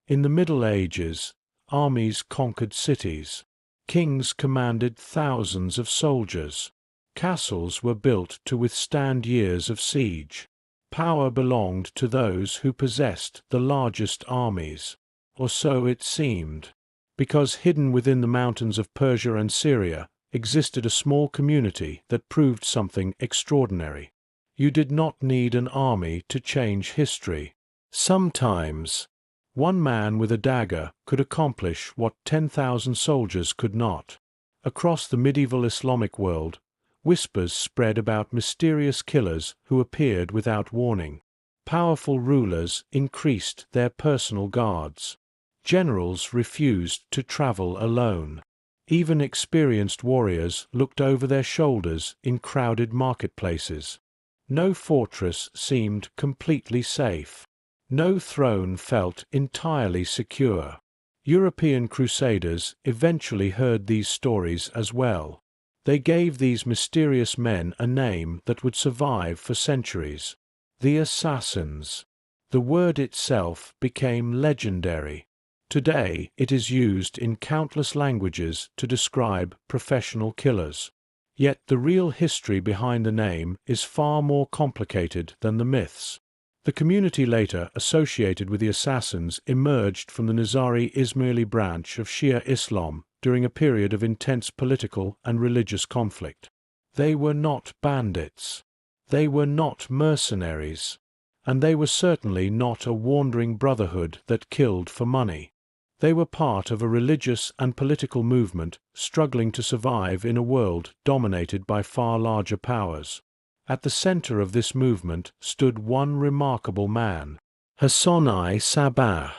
In the Middle Ages, armies conquered cities. Kings commanded thousands of soldiers. Castles were built to withstand years of siege. Power belonged to those who possessed the largest armies. Or so it seemed. Because hidden within the mountains of Persia and Syria existed a small community that proved something extraordinary. You did not need an army to change history. Sometimes, one man with a dagger could accomplish what 10,000 soldiers could not. Across the medieval Islamic world, whispers spread about mysterious killers who appeared without warning. Powerful rulers increased their personal guards. Generals refused to travel alone. Even experienced warriors looked over their shoulders in crowded marketplaces. No fortress seemed completely safe. No throne felt entirely secure. European crusaders eventually heard these stories as well. They gave these mysterious men a name that would survive for centuries: the assassins. The word itself became legendary. Today, it is used in countless languages to describe professional killers. Yet the real history behind the name is far more complicated than the myths. The community later associated with the assassins emerged from the Nizari Isma'ili branch of Shia Islam during a period of intense political and religious conflict. They were not bandits. They were not mercenaries. And they were certainly not a wandering brotherhood that killed for money. They were part of a religious and political movement struggling to survive in a world dominated by far larger powers. At the center of this movement stood one remarkable man, Hasan-i Sabbah.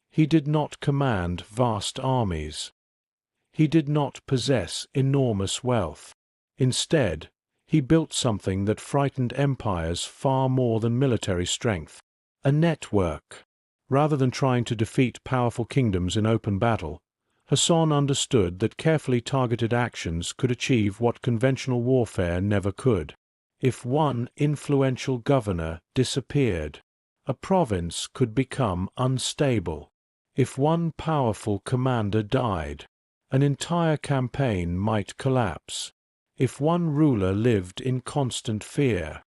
He did not command vast armies. He did not possess enormous wealth. Instead, he built something that frightened empires far more than military strength: a network. Rather than trying to defeat powerful kingdoms in open battle, Hasan understood that carefully targeted actions could achieve what conventional warfare never could. If one influential governor disappeared, a province could become unstable. If one powerful commander died, an entire campaign might collapse. If one ruler lived in constant fear,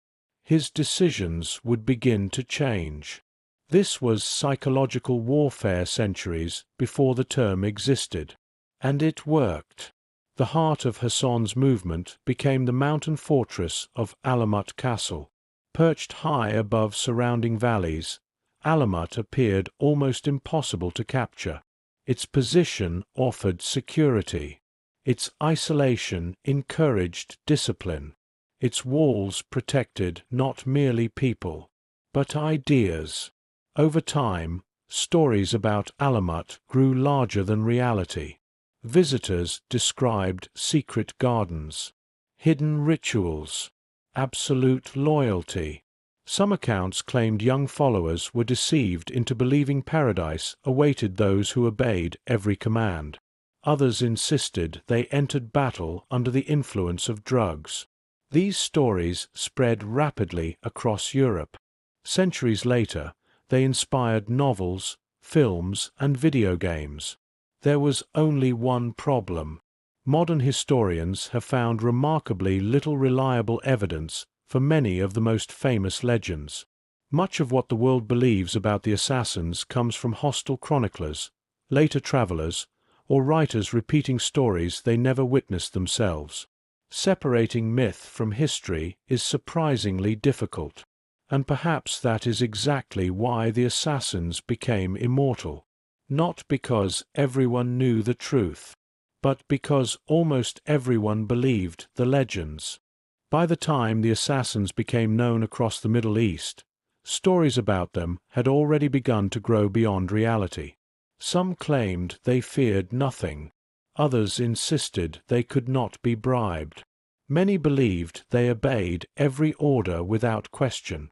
his decisions would begin to change. This was psychological warfare centuries before the term existed. And it worked. The heart of Hasan's movement became the mountain fortress of Alamut Castle. Perched high above surrounding valleys, Alamut appeared almost impossible to capture. Its position offered security. Its isolation encouraged discipline. Its walls protected not merely people, but ideas. Over time, stories about Alamut grew larger than reality. Visitors described secret gardens, hidden rituals, absolute loyalty. Some accounts claimed young followers were deceived into believing paradise awaited those who obeyed every command. Others insisted they entered battle under the influence of drugs. These stories spread rapidly across Europe. Centuries later, they inspired novels, films, and video games. There was only one problem. Modern historians have found remarkably little reliable evidence for many of the most famous legends. Much of what the world believes about the assassins comes from hostile chroniclers, later travelers, or writers repeating stories they never witnessed themselves. Separating myth from history is surprisingly difficult. And perhaps that is exactly why the assassins became immortal. Not because everyone knew the truth, but because almost everyone believed the legends. By the time the assassins became known across the Middle East, stories about them had already begun to grow beyond reality. Some claimed they feared nothing. Others insisted they could not be bribed. Many believed they obeyed every order without question.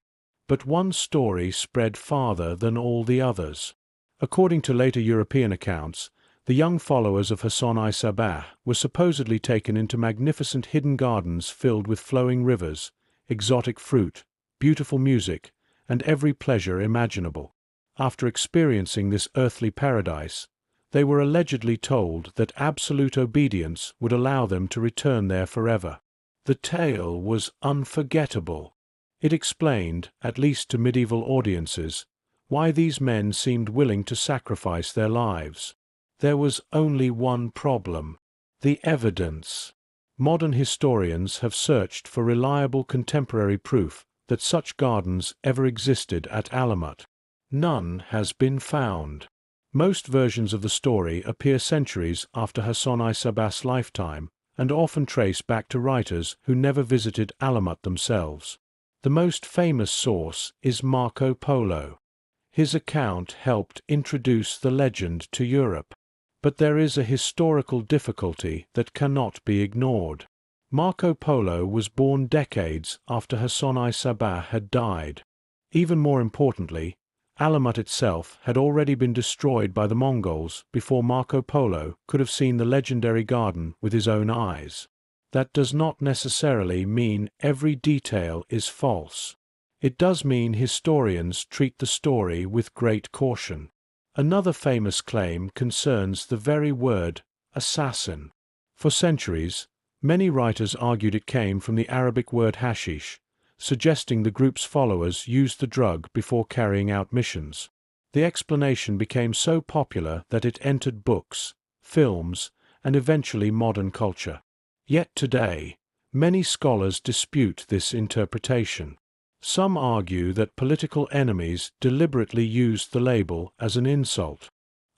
But one story spread farther than all the others. According to later European accounts, the young followers of Hasan-i Sabbah were supposedly taken into magnificent hidden gardens filled with flowing rivers, exotic fruit, beautiful music, and every pleasure imaginable. After experiencing this earthly paradise, they were allegedly told that absolute obedience would allow them to return there forever. The tale was unforgettable. It explained, at least to medieval audiences, why these men seemed willing to sacrifice their lives. There was only one problem: the evidence. Modern historians have searched for reliable contemporary proof that such gardens ever existed at Alamut. None has been found. Most versions of the story appear centuries after Hasan-i Sabbah's lifetime and often trace back to writers who never visited Alamut themselves. The most famous source is Marco Polo. His account helped introduce the legend to Europe. But there is a historical difficulty that cannot be ignored. Marco Polo was born decades after Hasan-i Sabbah had died. Even more importantly, Alamut itself had already been destroyed by the Mongols before Marco Polo could have seen the legendary garden with his own eyes. That does not necessarily mean every detail is false. It does mean historians treat the story with great caution. Another famous claim concerns the very word assassin. For centuries, many writers argued it came from the Arabic word hashish, suggesting the group's followers used the drug before carrying out missions. The explanation became so popular that it entered books, films, and eventually modern culture. Yet today, many scholars dispute this interpretation. Some argue that political enemies deliberately used the label as an insult.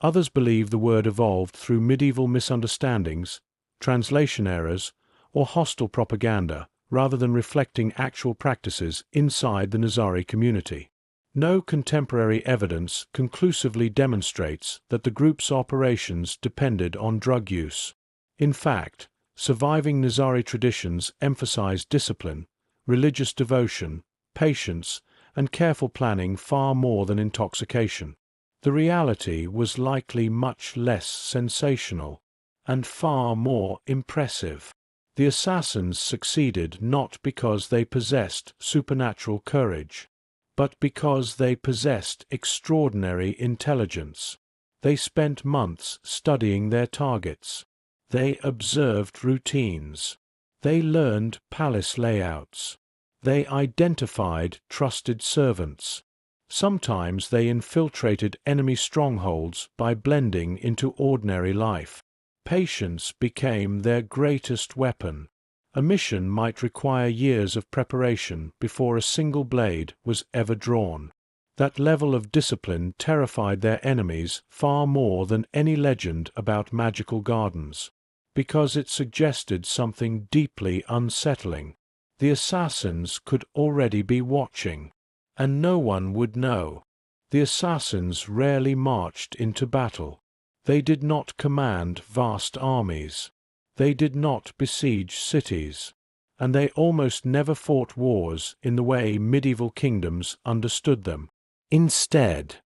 Others believe the word evolved through medieval misunderstandings, translation errors, or hostile propaganda, rather than reflecting actual practices inside the Nizari community. No contemporary evidence conclusively demonstrates that the group's operations depended on drug use. In fact, surviving Nizari traditions emphasize discipline, religious devotion, patience, and careful planning far more than intoxication. The reality was likely much less sensational and far more impressive. The assassins succeeded not because they possessed supernatural courage, but because they possessed extraordinary intelligence. They spent months studying their targets. They observed routines. They learned palace layouts. They identified trusted servants. Sometimes they infiltrated enemy strongholds by blending into ordinary life. Patience became their greatest weapon. A mission might require years of preparation before a single blade was ever drawn. That level of discipline terrified their enemies far more than any legend about magical gardens, because it suggested something deeply unsettling. The assassins could already be watching, and no one would know. The assassins rarely marched into battle. They did not command vast armies. They did not besiege cities. And they almost never fought wars in the way medieval kingdoms understood them. Instead,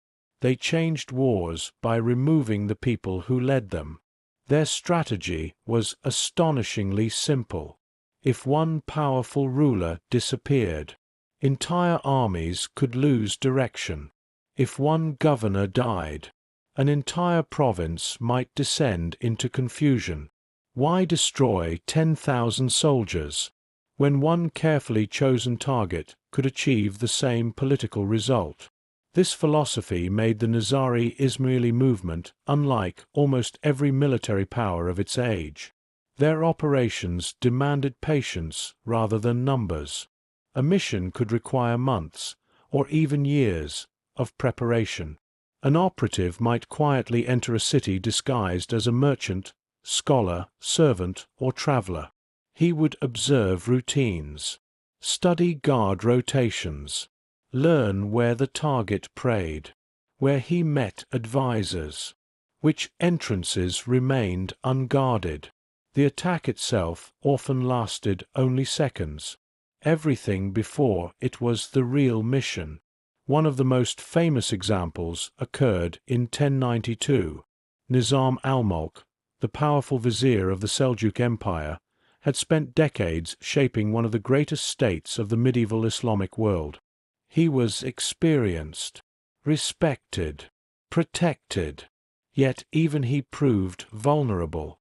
they changed wars by removing the people who led them. Their strategy was astonishingly simple. If one powerful ruler disappeared, entire armies could lose direction. If one governor died, an entire province might descend into confusion. Why destroy 10,000 soldiers when one carefully chosen target could achieve the same political result? This philosophy made the Nizari Isma'ili movement unlike almost every military power of its age. Their operations demanded patience rather than numbers. A mission could require months, or even years, of preparation. An operative might quietly enter a city disguised as a merchant, scholar, servant, or traveler. He would observe routines, study guard rotations, learn where the target prayed, where he met advisors, which entrances remained unguarded. The attack itself often lasted only seconds. Everything before it was the real mission. One of the most famous examples occurred in 1092. Nizam al-Mulk, the powerful vizier of the Seljuk Empire, had spent decades shaping one of the greatest states of the medieval Islamic world. He was experienced, respected, protected. Yet even he proved vulnerable.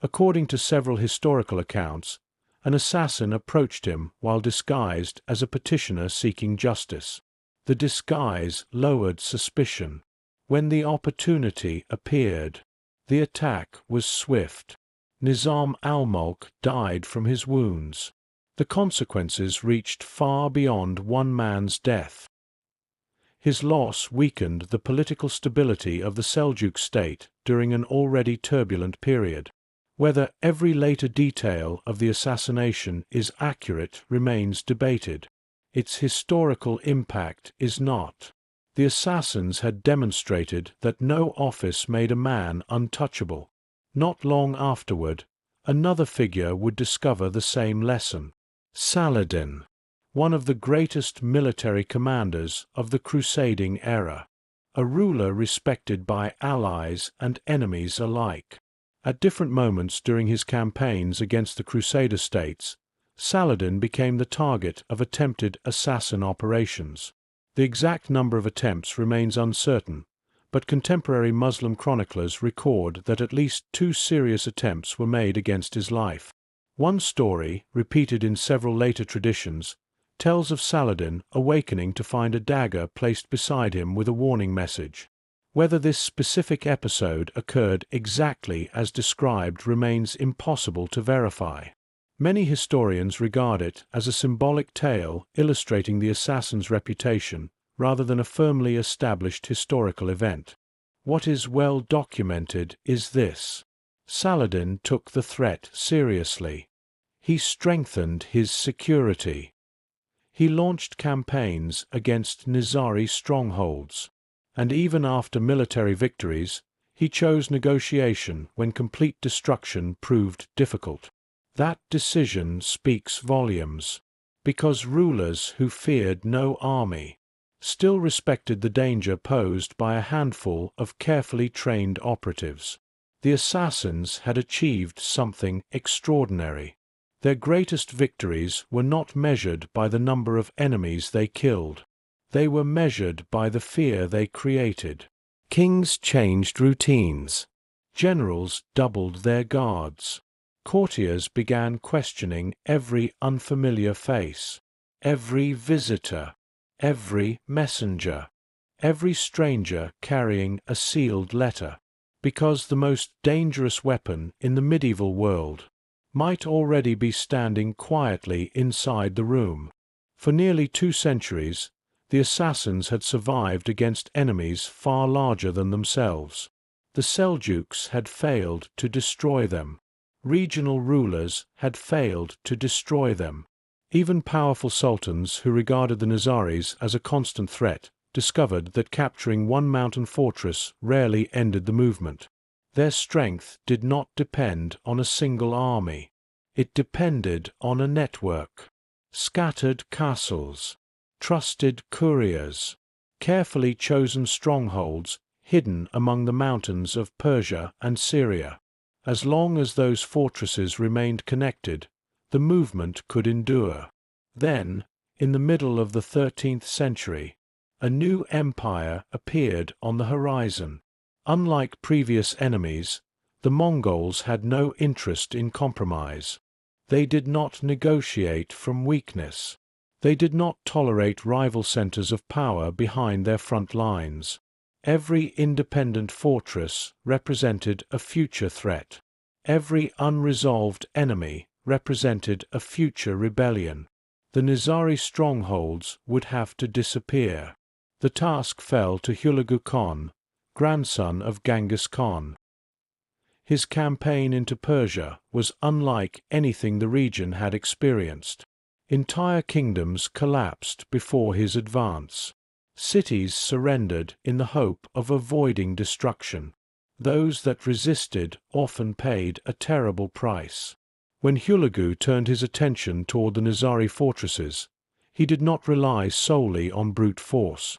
According to several historical accounts, an assassin approached him while disguised as a petitioner seeking justice. The disguise lowered suspicion. When the opportunity appeared, the attack was swift. Nizam al-Mulk died from his wounds. The consequences reached far beyond one man's death. His loss weakened the political stability of the Seljuk state during an already turbulent period. Whether every later detail of the assassination is accurate remains debated. Its historical impact is not. The assassins had demonstrated that no office made a man untouchable. Not long afterward, another figure would discover the same lesson. Saladin, one of the greatest military commanders of the crusading era, a ruler respected by allies and enemies alike. At different moments during his campaigns against the Crusader states, Saladin became the target of attempted assassin operations. The exact number of attempts remains uncertain, but contemporary Muslim chroniclers record that at least 2 serious attempts were made against his life. One story, repeated in several later traditions, tells of Saladin awakening to find a dagger placed beside him with a warning message. Whether this specific episode occurred exactly as described remains impossible to verify. Many historians regard it as a symbolic tale illustrating the assassin's reputation rather than a firmly established historical event. What is well documented is this: Saladin took the threat seriously. He strengthened his security. He launched campaigns against Nizari strongholds. And even after military victories, he chose negotiation when complete destruction proved difficult. That decision speaks volumes, because rulers who feared no army still respected the danger posed by a handful of carefully trained operatives. The assassins had achieved something extraordinary. Their greatest victories were not measured by the number of enemies they killed. They were measured by the fear they created. Kings changed routines. Generals doubled their guards. Courtiers began questioning every unfamiliar face, every visitor, every messenger, every stranger carrying a sealed letter, because the most dangerous weapon in the medieval world might already be standing quietly inside the room. For nearly 2 centuries, the assassins had survived against enemies far larger than themselves. The Seljuks had failed to destroy them. Regional rulers had failed to destroy them. Even powerful sultans who regarded the Nizaris as a constant threat discovered that capturing one mountain fortress rarely ended the movement. Their strength did not depend on a single army. It depended on a network. Scattered castles, trusted couriers, carefully chosen strongholds hidden among the mountains of Persia and Syria. As long as those fortresses remained connected, the movement could endure. Then, in the middle of the 13th century, a new empire appeared on the horizon. Unlike previous enemies, the Mongols had no interest in compromise. They did not negotiate from weakness. They did not tolerate rival centers of power behind their front lines. Every independent fortress represented a future threat. Every unresolved enemy represented a future rebellion. The Nizari strongholds would have to disappear. The task fell to Hulagu Khan, grandson of Genghis Khan. His campaign into Persia was unlike anything the region had experienced. Entire kingdoms collapsed before his advance. Cities surrendered in the hope of avoiding destruction. Those that resisted often paid a terrible price. When Hulagu turned his attention toward the Nizari fortresses, he did not rely solely on brute force.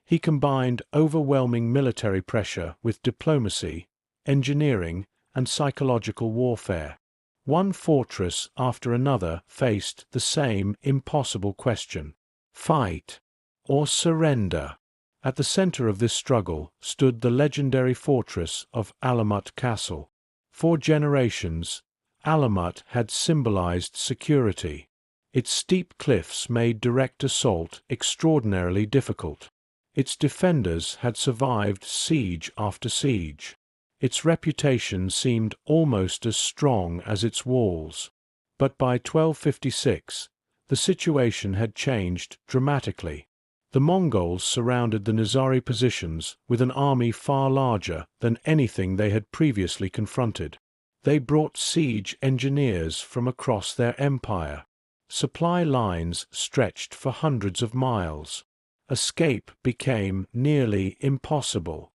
He combined overwhelming military pressure with diplomacy, engineering, and psychological warfare. One fortress after another faced the same impossible question: fight or surrender. At the center of this struggle stood the legendary fortress of Alamut Castle. For generations, Alamut had symbolized security. Its steep cliffs made direct assault extraordinarily difficult. Its defenders had survived siege after siege. Its reputation seemed almost as strong as its walls. But by 1256, the situation had changed dramatically. The Mongols surrounded the Nizari positions with an army far larger than anything they had previously confronted. They brought siege engineers from across their empire. Supply lines stretched for hundreds of miles. Escape became nearly impossible.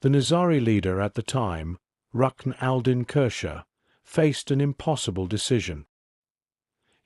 The Nizari leader at the time, Rukn al-Din Kersha, faced an impossible decision.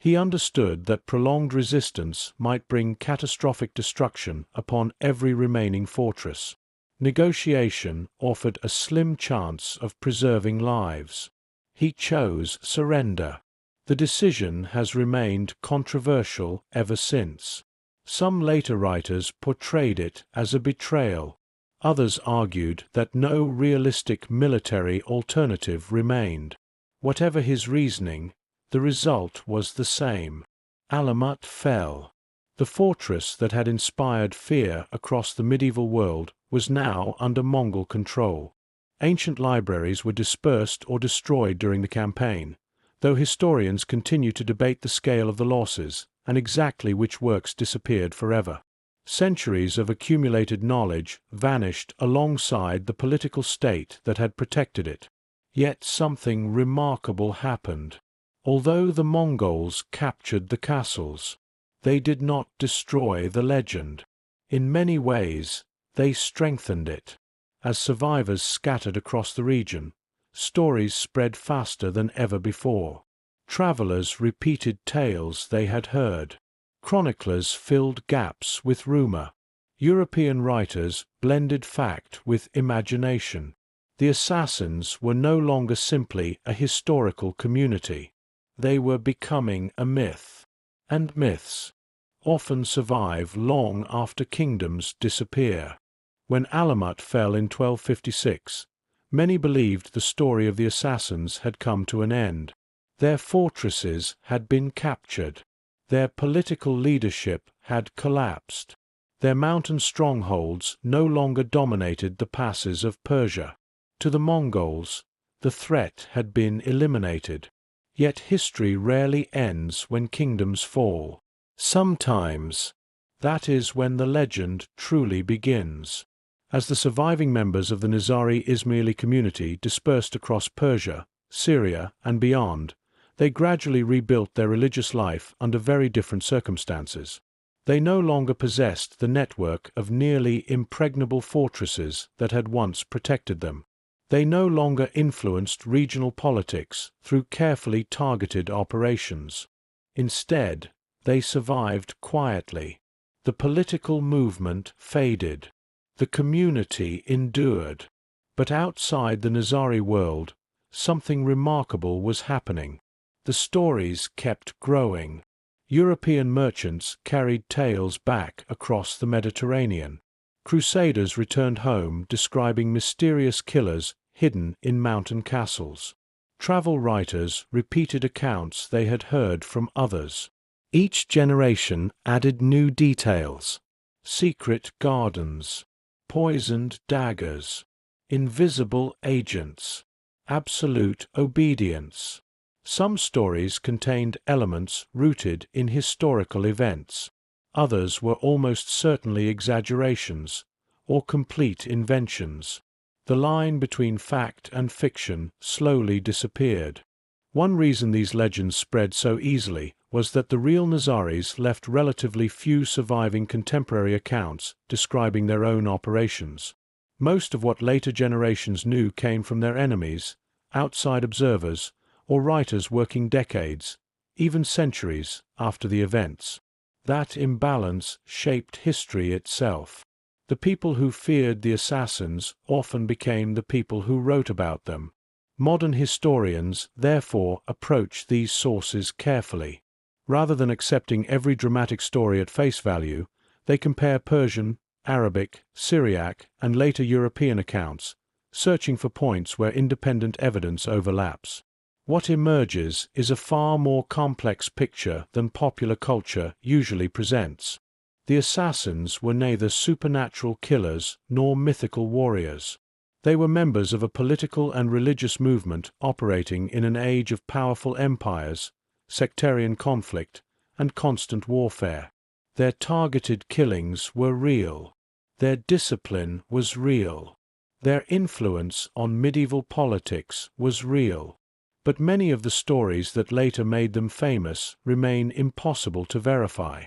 He understood that prolonged resistance might bring catastrophic destruction upon every remaining fortress. Negotiation offered a slim chance of preserving lives. He chose surrender. The decision has remained controversial ever since. Some later writers portrayed it as a betrayal. Others argued that no realistic military alternative remained. Whatever his reasoning, the result was the same. Alamut fell. The fortress that had inspired fear across the medieval world was now under Mongol control. Ancient libraries were dispersed or destroyed during the campaign, though historians continue to debate the scale of the losses and exactly which works disappeared forever. Centuries of accumulated knowledge vanished alongside the political state that had protected it. Yet something remarkable happened. Although the Mongols captured the castles, they did not destroy the legend. In many ways, they strengthened it. As survivors scattered across the region, stories spread faster than ever before. Travelers repeated tales they had heard. Chroniclers filled gaps with rumor. European writers blended fact with imagination. The assassins were no longer simply a historical community. They were becoming a myth. And myths often survive long after kingdoms disappear. When Alamut fell in 1256, many believed the story of the assassins had come to an end. Their fortresses had been captured. Their political leadership had collapsed. Their mountain strongholds no longer dominated the passes of Persia. To the Mongols, the threat had been eliminated. Yet history rarely ends when kingdoms fall. Sometimes, that is when the legend truly begins. As the surviving members of the Nizari Isma'ili community dispersed across Persia, Syria, and beyond, they gradually rebuilt their religious life under very different circumstances. They no longer possessed the network of nearly impregnable fortresses that had once protected them. They no longer influenced regional politics through carefully targeted operations. Instead, they survived quietly. The political movement faded. The community endured. But outside the Nizari world, something remarkable was happening. The stories kept growing. European merchants carried tales back across the Mediterranean. Crusaders returned home describing mysterious killers hidden in mountain castles. Travel writers repeated accounts they had heard from others. Each generation added new details: secret gardens, poisoned daggers, invisible agents, absolute obedience. Some stories contained elements rooted in historical events. Others were almost certainly exaggerations or complete inventions. The line between fact and fiction slowly disappeared. One reason these legends spread so easily was that the real Nizaris left relatively few surviving contemporary accounts describing their own operations. Most of what later generations knew came from their enemies, outside observers, or writers working decades, even centuries, after the events. That imbalance shaped history itself. The people who feared the assassins often became the people who wrote about them. Modern historians, therefore, approach these sources carefully. Rather than accepting every dramatic story at face value, they compare Persian, Arabic, Syriac, and later European accounts, searching for points where independent evidence overlaps. What emerges is a far more complex picture than popular culture usually presents. The assassins were neither supernatural killers nor mythical warriors. They were members of a political and religious movement operating in an age of powerful empires, sectarian conflict, and constant warfare. Their targeted killings were real. Their discipline was real. Their influence on medieval politics was real. But many of the stories that later made them famous remain impossible to verify.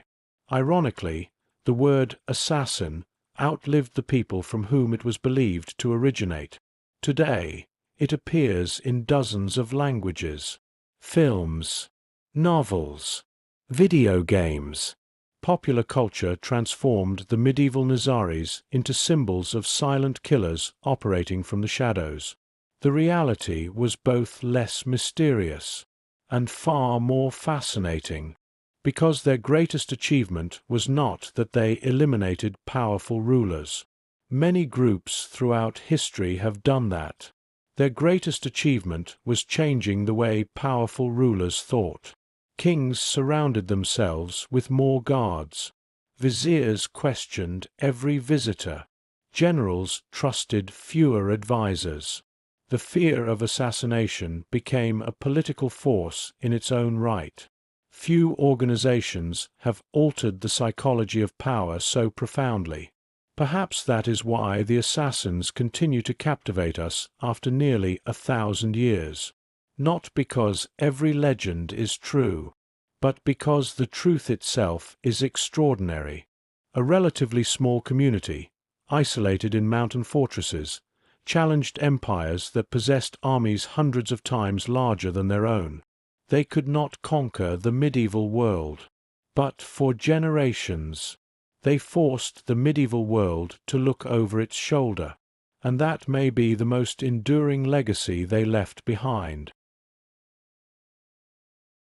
Ironically, the word assassin outlived the people from whom it was believed to originate. Today, it appears in dozens of languages, films, novels, video games. Popular culture transformed the medieval Nizaris into symbols of silent killers operating from the shadows. The reality was both less mysterious and far more fascinating, because their greatest achievement was not that they eliminated powerful rulers. Many groups throughout history have done that. Their greatest achievement was changing the way powerful rulers thought. Kings surrounded themselves with more guards. Viziers questioned every visitor. Generals trusted fewer advisors. The fear of assassination became a political force in its own right. Few organizations have altered the psychology of power so profoundly. Perhaps that is why the assassins continue to captivate us after nearly 1,000 years. Not because every legend is true, but because the truth itself is extraordinary. A relatively small community, isolated in mountain fortresses, challenged empires that possessed armies hundreds of times larger than their own. They could not conquer the medieval world, but for generations, they forced the medieval world to look over its shoulder, and that may be the most enduring legacy they left behind.